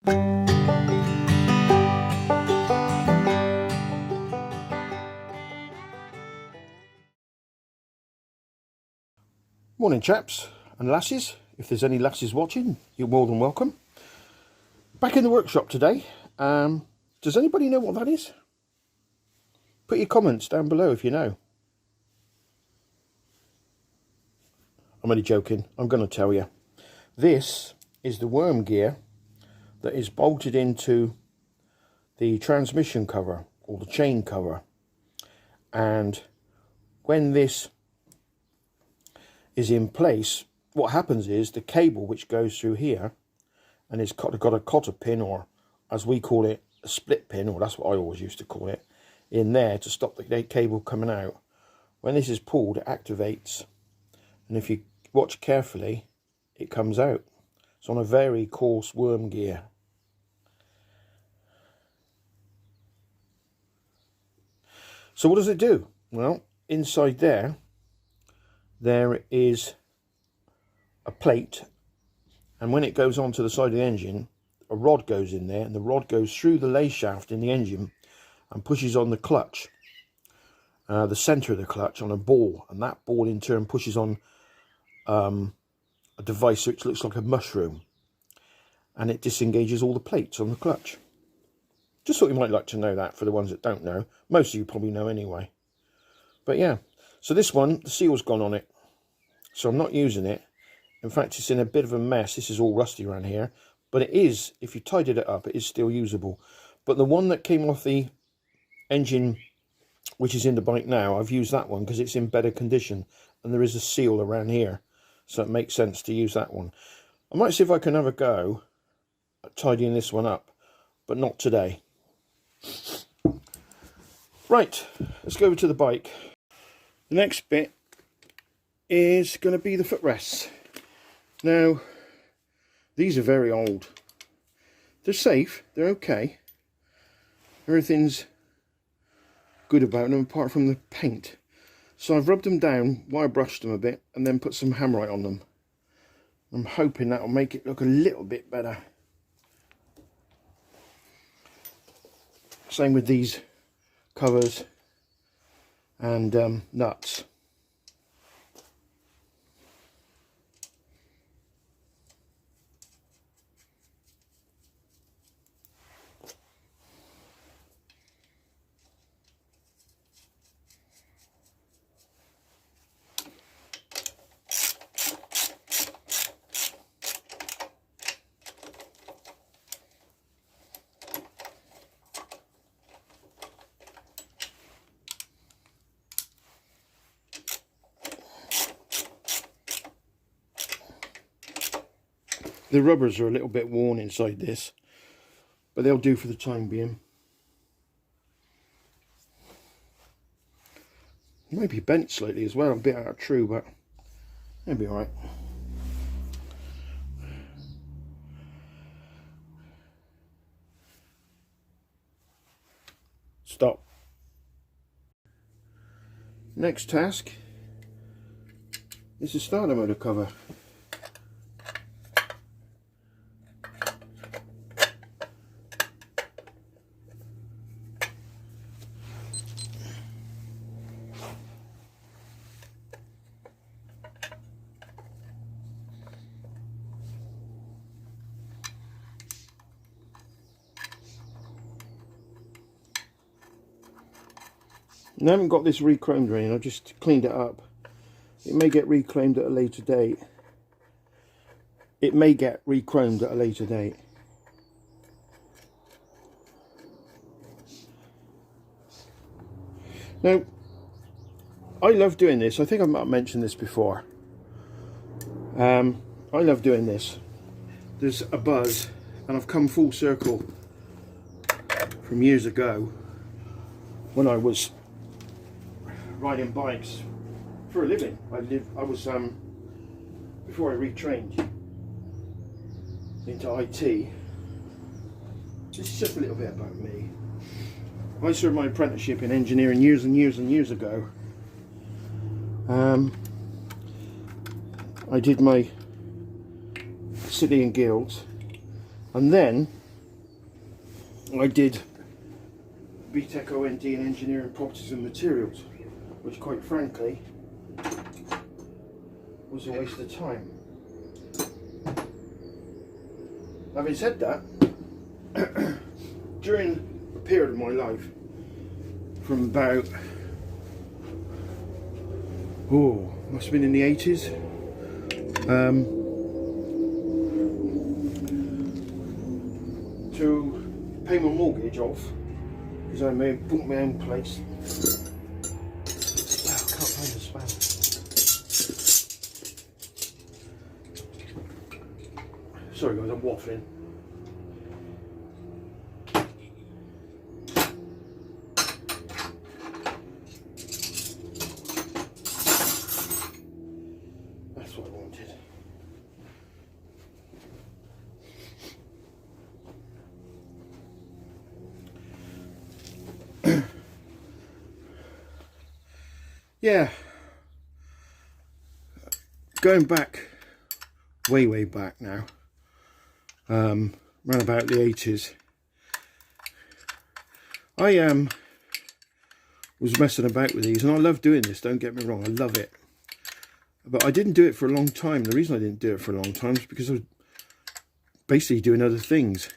Morning chaps and lasses, if there's any lasses watching, you're more than welcome. Back in the workshop today. Does anybody know what that is? Put your comments down below if you know. I'm only joking, I'm going to tell you. This is the worm gear that is bolted into the transmission cover or the chain cover, and when this is in place, what happens is the cable which goes through here, and it's got a cotter pin, or as we call it, a split pin, or that's what I always used to call it, in there to stop the cable coming out. When this is pulled, it activates, and if you watch carefully, it comes out. It's on a very coarse worm gear. So what does it do? Well, inside there is a plate, and when it goes onto the side of the engine, a rod goes in there, and the rod goes through the lay shaft in the engine and pushes on the clutch, the center of the clutch, on a ball, and that ball in turn pushes on a device which looks like a mushroom, and it disengages all the plates on the clutch. Just thought you might like to know that for the ones that don't know. Most of you probably know anyway. But yeah, so this one, the seal's gone on it, so I'm not using it. In fact, it's in a bit of a mess. This is all rusty around here, but it is, if you tidied it up, it is still usable. But the one that came off the engine, which is in the bike now, I've used that one because it's in better condition, and there is a seal around here, so it makes sense to use that one. I might see if I can have a go at tidying this one up, but not today. Right, let's go over to the bike. The next bit is going to be the footrests. Now, these are very old. They're safe, they're okay. Everything's good about them apart from the paint. So I've rubbed them down, wire brushed them a bit, and then put some Hammerite on them. I'm hoping that'll make it look a little bit better. Same with these covers and nuts. The rubbers are a little bit worn inside this, but they'll do for the time being. It might be bent slightly as well, a bit out of true, but it'll be alright. Stop. Next task is the starter motor cover. I haven't got this re-chromed or anything, I just cleaned it up. It may get reclaimed at a later date. Now, I love doing this. I think I might have mentioned this before. I love doing this. There's a buzz, and I've come full circle from years ago when I was riding bikes for a living. I was before I retrained into IT. This is just a little bit about me. I served my apprenticeship in engineering years and years and years ago. I did my City and Guilds, and then I did BTEC OND in Engineering, Properties and Materials, which quite frankly was a waste of time. Having said that, during a period of my life from about, must have been in the 80s, to pay my mortgage off, because I may have bought my own place. Wow, I can't find the span. Sorry guys, I'm waffling. That's what I wanted. Yeah, going back, way back now, round about the 80s, I was messing about with these, and I love doing this, don't get me wrong, I love it. But I didn't do it for a long time. The reason I didn't do it for a long time is because I was basically doing other things.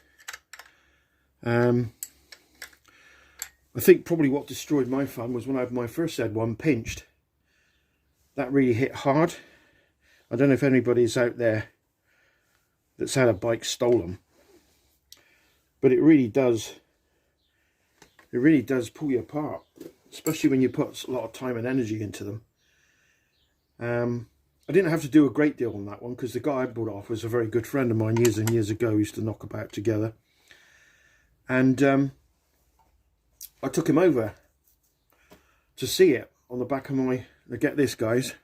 I think probably what destroyed my fun was when I had my first Z1 pinched. That really hit hard. I don't know if anybody's out there that's had a bike stolen, but it really does pull you apart, especially when you put a lot of time and energy into them. I didn't have to do a great deal on that one because the guy I bought off was a very good friend of mine years and years ago. We used to knock about together, and I took him over to see it on the back of my, get this guys,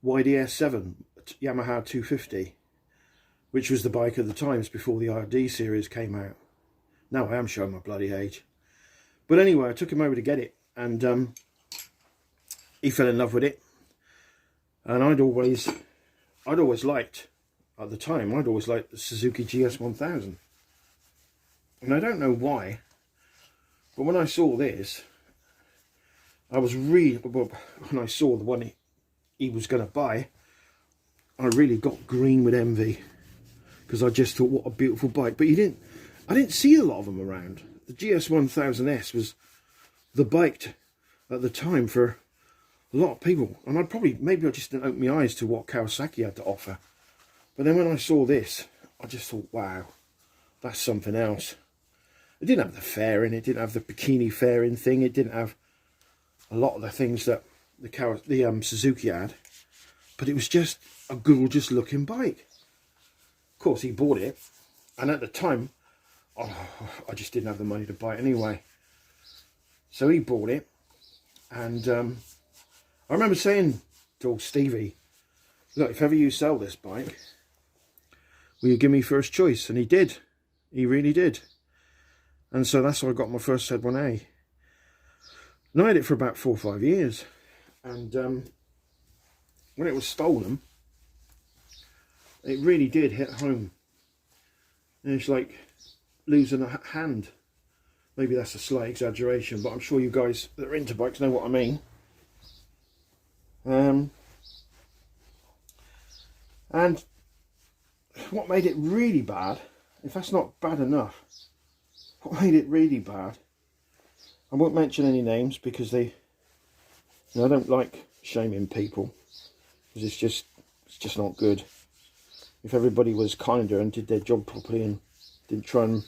YDS7 Yamaha 250, which was the bike of the times before the RD series came out. Now I am showing my bloody age. But anyway, I took him over to get it, and he fell in love with it. And I'd always liked, at the time, I'd always liked the Suzuki GS1000. And I don't know why, but when I saw this, I was really, when I saw the one he was going to buy, I really got green with envy, because I just thought, what a beautiful bike. But I didn't see a lot of them around. The GS1000S was the bike at the time for a lot of people, and maybe I just didn't open my eyes to what Kawasaki had to offer. But then when I saw this, I just thought, wow, that's something else. It didn't have the fairing, it didn't have the bikini fairing thing, it didn't have a lot of the things that the Suzuki had, but it was just a gorgeous looking bike. Of course, he bought it, and at the time, I just didn't have the money to buy it anyway. So he bought it, and I remember saying to old Stevie, look, if ever you sell this bike, will you give me first choice? And he did. He really did. And so that's how I got my first Z1A. And I had it for about 4 or 5 years. And when it was stolen, it really did hit home. And it's like losing a hand. Maybe that's a slight exaggeration, but I'm sure you guys that are into bikes know what I mean. And what made it really bad, if that's not bad enough, what made it really bad, I won't mention any names because I don't like shaming people, because it's just not good. If everybody was kinder and did their job properly and didn't try and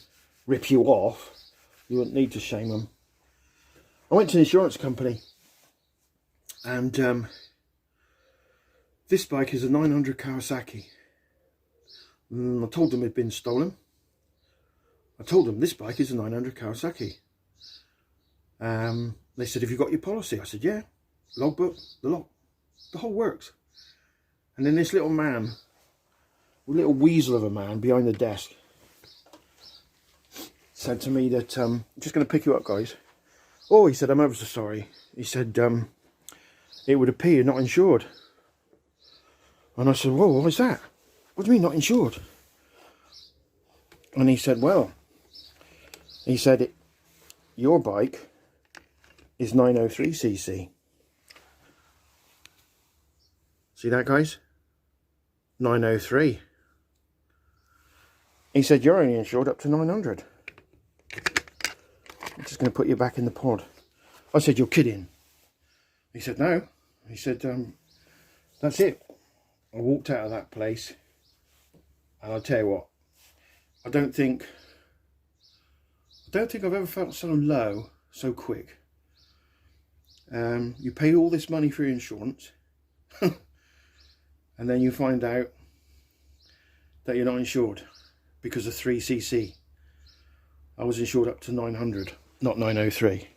rip you off, you wouldn't need to shame them. I went to an insurance company, and this bike is a 900 Kawasaki. I told them it'd been stolen. I told them this bike is a 900 Kawasaki. They said, have you got your policy? I said, yeah, logbook, the whole works. And then this little man, a little weasel of a man behind the desk, said to me that, I'm just going to pick you up, guys. Oh, he said, I'm ever so sorry. He said, it would appear you're not insured. And I said, whoa, what is that? What do you mean not insured? And he said, well, He said, your bike is 903cc. See that, guys? 903. He said, you're only insured up to 900. I'm just going to put you back in the pod. I said, you're kidding. He said, no. He said, that's it. I walked out of that place, and I'll tell you what, I don't think I've ever felt so low so quick. You pay all this money for your insurance, and then you find out that you're not insured because of 3cc. I was insured up to 900, not 903.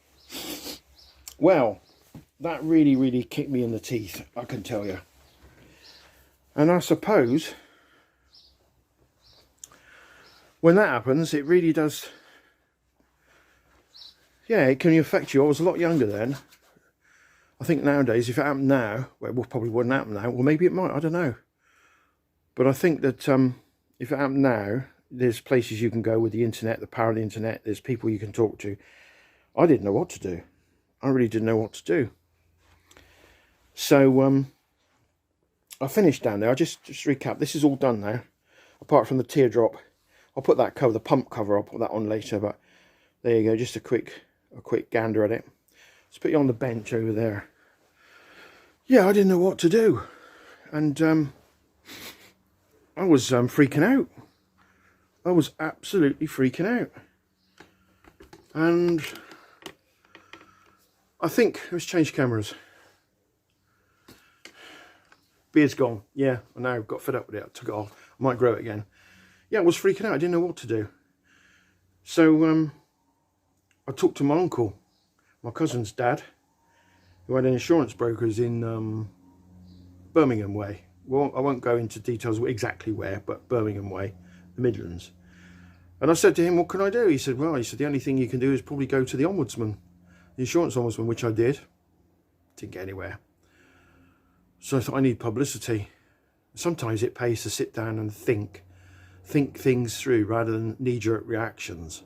Well, that really kicked me in the teeth, I can tell you. And I suppose when that happens, it really does, yeah, it can affect you. I was a lot younger then. I think nowadays, if it happened now, well, it probably wouldn't happen now. Well, maybe it might, I don't know. But I think that if it happened now, there's places you can go with the internet, the power of the internet. There's people you can talk to. I didn't know what to do. I really didn't know what to do. So I finished down there. I just recap. This is all done now, apart from the teardrop. I'll put that cover, the pump cover. I'll put that on later. But there you go. Just a quick gander at it. Let's put you on the bench over there. Yeah, I didn't know what to do, and I was freaking out. I was absolutely freaking out, and I think let's change cameras. Beard's gone. Yeah, I know. Got fed up with it. I took it off. I might grow it again. Yeah, I was freaking out. I didn't know what to do. So I talked to my uncle, my cousin's dad, who had insurance brokers in Birmingham way. Well, I won't go into details exactly where, but Birmingham way, the Midlands. And I said to him, what can I do? He said, well, the only thing you can do is probably go to the ombudsman, the insurance ombudsman, which I did. Didn't get anywhere. So I thought, I need publicity. Sometimes it pays to sit down and think things through rather than knee-jerk reactions.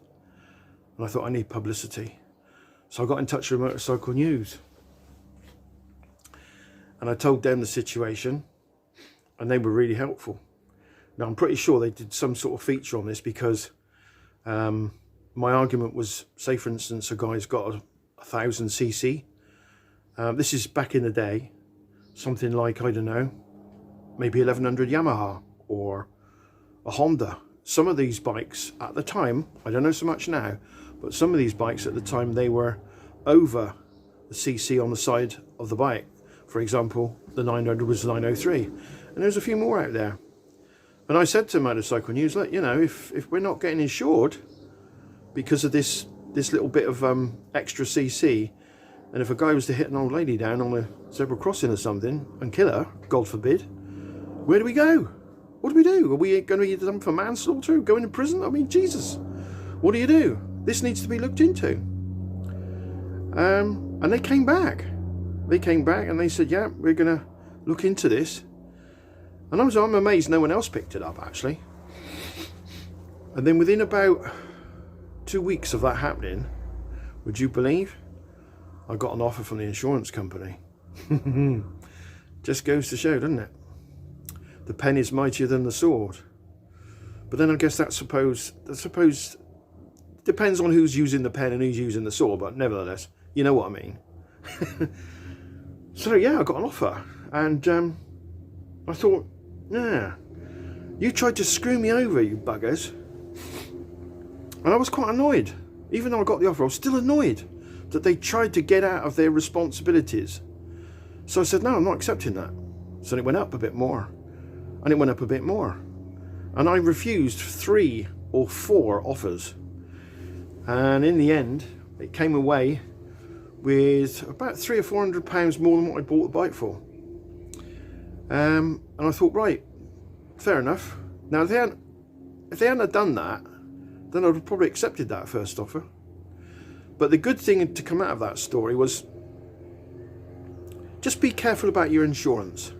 And I thought, I need publicity. So I got in touch with Motorcycle News. And I told them the situation, and they were really helpful. Now, I'm pretty sure they did some sort of feature on this because my argument was, say, for instance, a guy's got a 1000cc. This is back in the day. Something like, I don't know, maybe 1100 Yamaha or a Honda. Some of these bikes at the time, I don't know so much now, but some of these bikes at the time, they were over the cc on the side of the bike. For example, the 900 was 903, and there's a few more out there. And I said to Motorcycle News, look, you know, if we're not getting insured because of this little bit of extra cc, and if a guy was to hit an old lady down on a zebra crossing or something and kill her, God forbid, where do we go? What do we do? Are we going to be done for manslaughter, going to prison? I mean, Jesus, what do you do? This needs to be looked into. And they came back. They came back and they said, yeah, we're going to look into this. And I'm amazed no one else picked it up, actually. And then within about 2 weeks of that happening, would you believe, I got an offer from the insurance company. Just goes to show, doesn't it? The pen is mightier than the sword. But then I guess I suppose depends on who's using the pen and who's using the sword, but nevertheless, you know what I mean. So yeah, I got an offer, and I thought, yeah, you tried to screw me over, you buggers. And I was quite annoyed. Even though I got the offer, I was still annoyed that they tried to get out of their responsibilities. So I said, no, I'm not accepting that. So it went up a bit more, and it went up a bit more, and I refused 3 or 4 offers, and in the end it came away with about £300 or £400 more than what I bought the bike for. And I thought, right, fair enough. Now if they hadn't have done that, then I would have probably accepted that first offer. But the good thing to come out of that story was, just be careful about your insurance.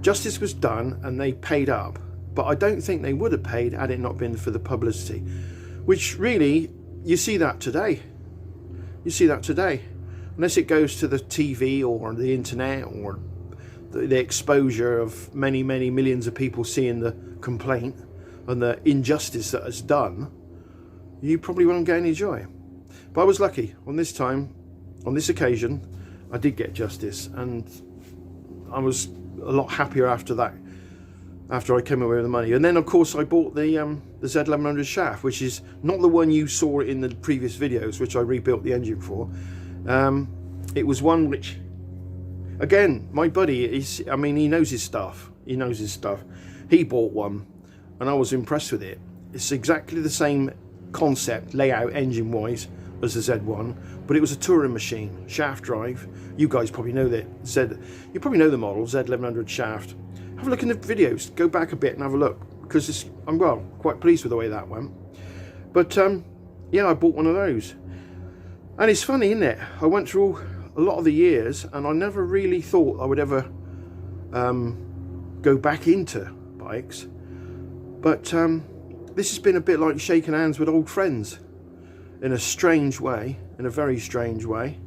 Justice was done and they paid up, but I don't think they would have paid had it not been for the publicity, which really, you see that today. You see that today. Unless it goes to the TV or the internet or the exposure of many, many millions of people seeing the complaint and the injustice that is done, you probably won't get any joy. But I was lucky on this time, on this occasion, I did get justice, and I was a lot happier after that, after I came away with the money. And then of course I bought the Z1100 shaft, which is not the one you saw in the previous videos, which I rebuilt the engine for. It was one which, again, my buddy, he knows his stuff. He knows his stuff. He bought one, and I was impressed with it. It's exactly the same concept, layout, engine-wise, as the Z1, but it was a touring machine, shaft drive. You guys probably know that. You probably know the model, Z1100 shaft. Have a look in the videos. Go back a bit and have a look, because I'm quite pleased with the way that went. But yeah, I bought one of those. And it's funny, isn't it? I went through a lot of the years, and I never really thought I would ever go back into bikes. But this has been a bit like shaking hands with old friends, in a strange way, in a very strange way.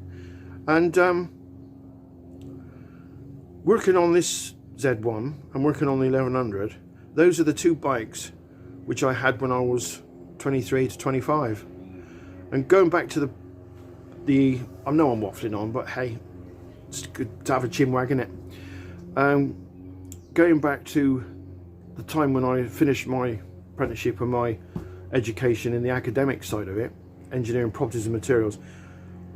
And working on this Z1 and working on the 1100, those are the two bikes which I had when I was 23 to 25. And going back to I know I'm waffling on, but hey, it's good to have a chin wag, isn't it? Going back to the time when I finished my apprenticeship and my education in the academic side of it, engineering, properties and materials,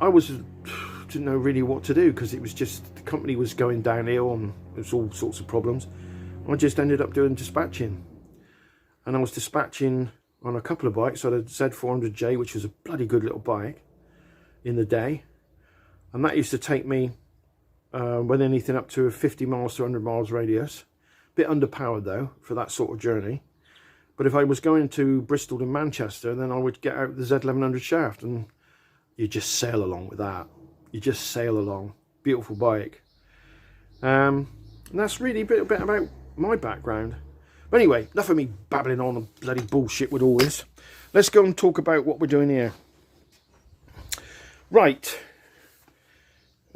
I didn't know really what to do, because it was just, the company was going downhill and there was all sorts of problems. I just ended up doing dispatching, and I was dispatching on a couple of bikes. I had a Z400J, which was a bloody good little bike in the day, and that used to take me with anything up to 50 miles to 100 miles radius. Bit underpowered though for that sort of journey. But if I was going to Bristol to Manchester, then I would get out the Z1100 shaft, and you just sail along with that. You just sail along. Beautiful bike. And that's really a bit about my background. But anyway, enough of me babbling on and bloody bullshit with all this. Let's go and talk about what we're doing here. Right.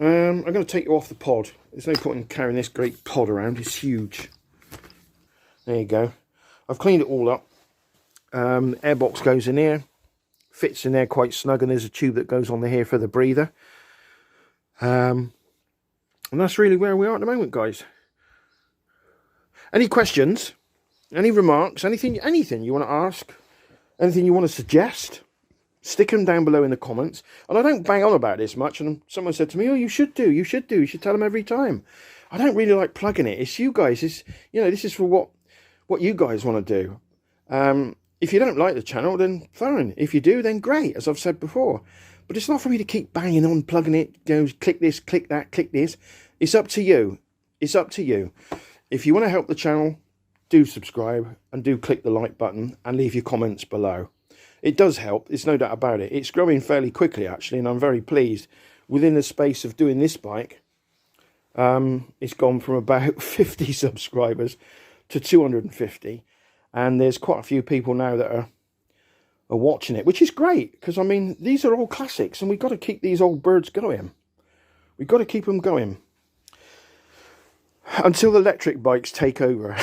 I'm going to take you off the pod. There's no point in carrying this great pod around. It's huge. There you go. I've cleaned it all up. Airbox goes in here. Fits in there quite snug, and there's a tube that goes on here for the breather. And that's really where we are at the moment, guys. Any questions? Any remarks? Anything you want to ask? Anything you want to suggest? Stick them down below in the comments. And I don't bang on about this much, and someone said to me, oh, you should tell them every time. I don't really like plugging it. It's you guys. It's, you know, this is for what you guys want to do. If you don't like the channel, then fine. If you do, then great, as I've said before. But it's not for me to keep banging on, plugging it, you know, click this, click that, click this. It's up to you. It's up to you. If you want to help the channel, do subscribe and do click the like button and leave your comments below. It does help, there's no doubt about it. It's growing fairly quickly, actually, and I'm very pleased. Within the space of doing this bike, it's gone from about 50 subscribers to 250. And there's quite a few people now that are watching it, which is great, because I mean, these are all classics, and we've got to keep these old birds going. We've got to keep them going until the electric bikes take over.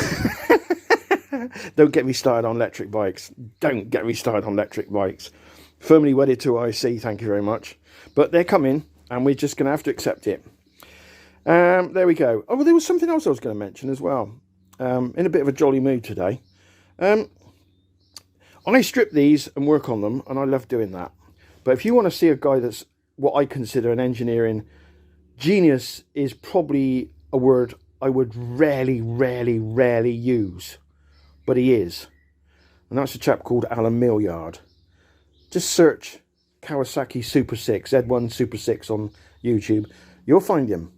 Don't get me started on electric bikes. Don't get me started on electric bikes. Firmly wedded to IC, thank you very much. But they're coming, and we're just going to have to accept it. There we go. Oh, well, there was something else I was going to mention as well. In a bit of a jolly mood today. I strip these and work on them, and I love doing that. But if you want to see a guy that's what I consider an engineering genius, is probably a word I would rarely use. But he is. And that's a chap called Alan Millyard. Just search Kawasaki Super 6, Z1 Super 6 on YouTube. You'll find him.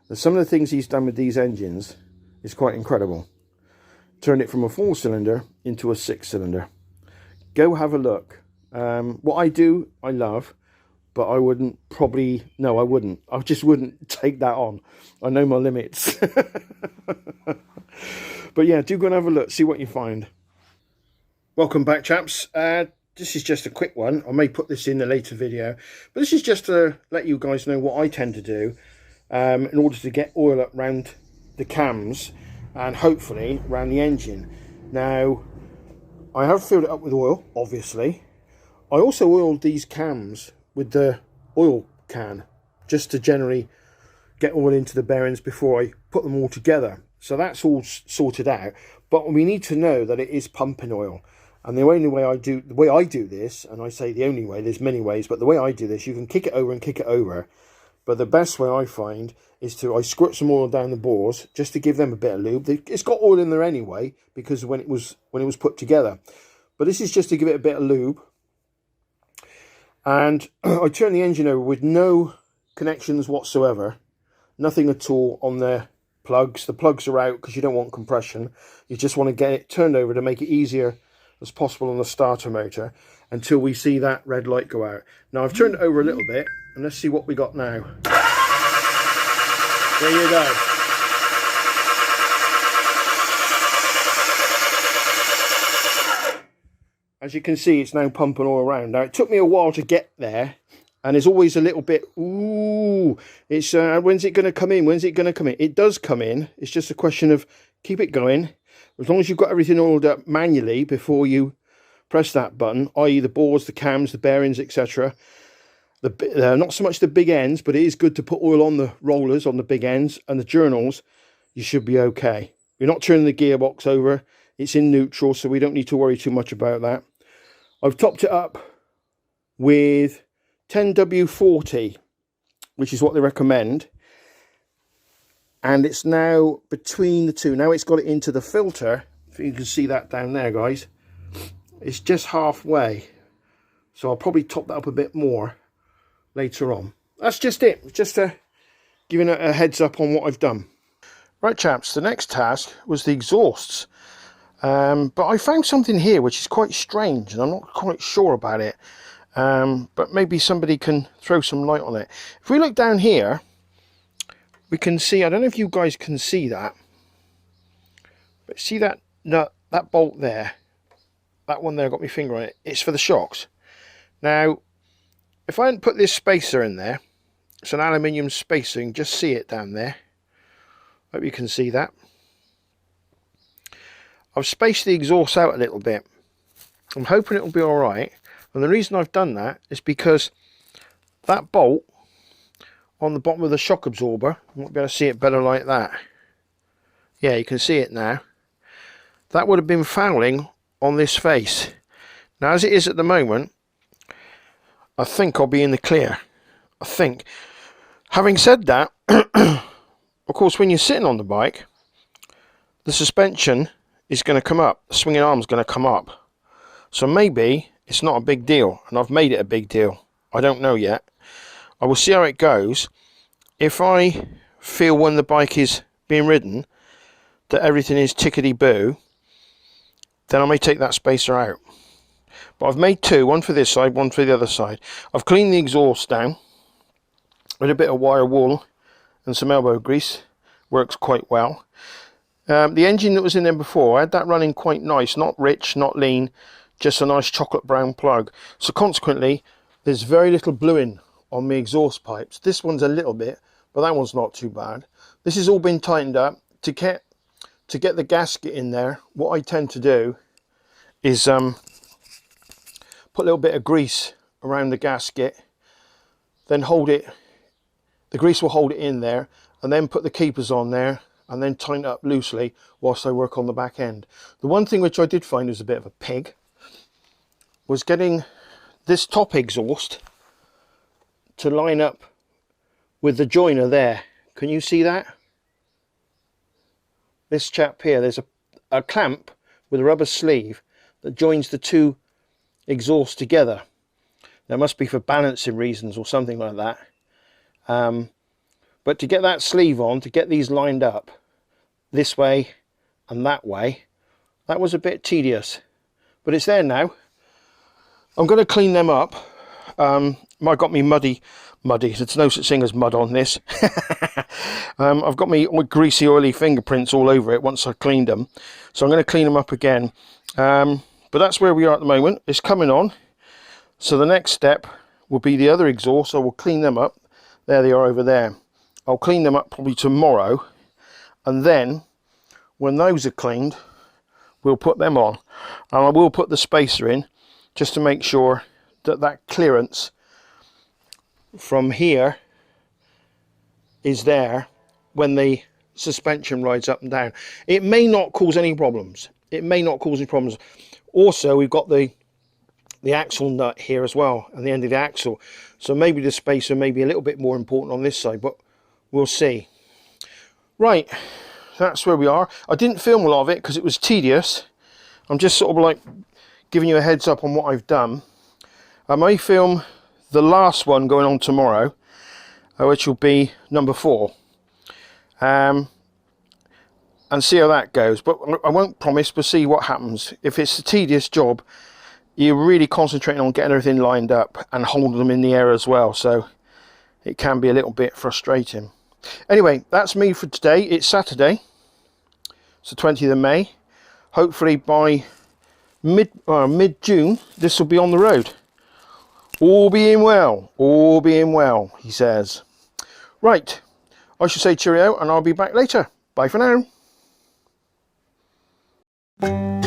And some of the things he's done with these engines is quite incredible. Turned it from a 4-cylinder into a 6-cylinder. Go have a look. What I do, I love, but I wouldn't probably... No, I wouldn't. I just wouldn't take that on. I know my limits. But yeah, do go and have a look. See what you find. Welcome back, chaps. this is just a quick one. I may put this in a later video, but this is just to let you guys know what I tend to do in order to get oil up around the cams and hopefully around the engine. Now, I have filled it up with oil, obviously. I also oiled these cams with the oil can just to generally get oil into the bearings before I put them all together. So that's all sorted out, but we need to know that it is pumping oil. And the only way I do this, and I say the only way, there's many ways, but the way I do this, you can kick it over and kick it over. But the best way I find is I squirt some oil down the bores just to give them a bit of lube. It's got oil in there anyway because when it was put together. But this is just to give it a bit of lube. And I turn the engine over with no connections whatsoever, nothing at all on the plugs. The plugs are out because you don't want compression. You just want to get it turned over to make it easier as possible on the starter motor until we see that red light go out. Now I've turned it over a little bit and let's see what we got now. There you go. As you can see, it's now pumping all around. Now it took me a while to get there, and there's always a little bit, ooh, it's when's it going to come in? When's it going to come in? It does come in. It's just a question of keep it going. As long as you've got everything oiled up manually before you press that button, i.e. the bores, the cams, the bearings, etc. Not so much the big ends, but it is good to put oil on the rollers, on the big ends, and the journals, you should be okay. You're not turning the gearbox over. It's in neutral, so we don't need to worry too much about that. I've topped it up with 10W40, which is what they recommend. And it's now between the two. Now it's got it into the filter. If you can see that down there, guys. It's just halfway. So I'll probably top that up a bit more later on. That's just it. Just giving a heads up on what I've done. Right, chaps. The next task was the exhausts. But I found something here which is quite strange. And I'm not quite sure about it. But maybe somebody can throw some light on it. If we look down here, we can see, I don't know if you guys can see that, but see that nut, that bolt there, that one there, I've got my finger on it, it's for the shocks. Now, if I hadn't put this spacer in there, it's an aluminium spacer, you can just see it down there. Hope you can see that. I've spaced the exhaust out a little bit. I'm hoping it'll be alright, and the reason I've done that is because that bolt on the bottom of the shock absorber, you might be able to see it better like that. Yeah, you can see it now. That would have been fouling on this face. Now, as it is at the moment, I think I'll be in the clear. I think. Having said that, of course, when you're sitting on the bike, the suspension is going to come up. The swinging arm is going to come up. So maybe it's not a big deal, and I've made it a big deal. I don't know yet. I will see how it goes. If I feel when the bike is being ridden that everything is tickety-boo, then I may take that spacer out. But I've made two, one for this side, one for the other side. I've cleaned the exhaust down with a bit of wire wool and some elbow grease. Works quite well. The engine that was in there before, I had that running quite nice, not rich, not lean, just a nice chocolate brown plug. So consequently, there's very little bluing on my exhaust pipes. This one's a little bit, but that one's not too bad. This has all been tightened up. To get the gasket in there, what I tend to do is put a little bit of grease around the gasket, then hold it, the grease will hold it in there, and then put the keepers on there and then tighten it up loosely whilst I work on the back end. The one thing which I did find was a bit of a pig was getting this top exhaust to line up with the joiner there. Can you see that? This chap here, there's a clamp with a rubber sleeve that joins the two exhausts together. That must be for balancing reasons or something like that. But to get that sleeve on, to get these lined up this way and that way, that was a bit tedious. But it's there now. I'm going to clean them up. I got me muddy. There's no such thing as mud on this. I've got my greasy, oily fingerprints all over it once I've cleaned them. So I'm going to clean them up again. But that's where we are at the moment. It's coming on. So the next step will be the other exhausts. I will clean them up. There they are over there. I'll clean them up probably tomorrow, and then when those are cleaned, we'll put them on, and I will put the spacer in just to make sure that that clearance from here is there when the suspension rides up and down. It may not cause any problems. It may not cause any problems. Also, we've got the axle nut here as well, and the end of the axle, so maybe the spacer may be a little bit more important on this side, but we'll see. Right, that's where we are. I didn't film a lot of it because it was tedious. I'm just sort of like giving you a heads up on what I've done. I may film the last one going on tomorrow, which will be number 4, and see how that goes, but I won't promise. We'll see what happens. If it's a tedious job, you're really concentrating on getting everything lined up and holding them in the air as well, so it can be a little bit frustrating. Anyway, that's me for today. It's Saturday, it's the 20th of May. Hopefully by mid-June this will be on the road. All being well, he says. Right, I should say cheerio, and I'll be back later. Bye for now.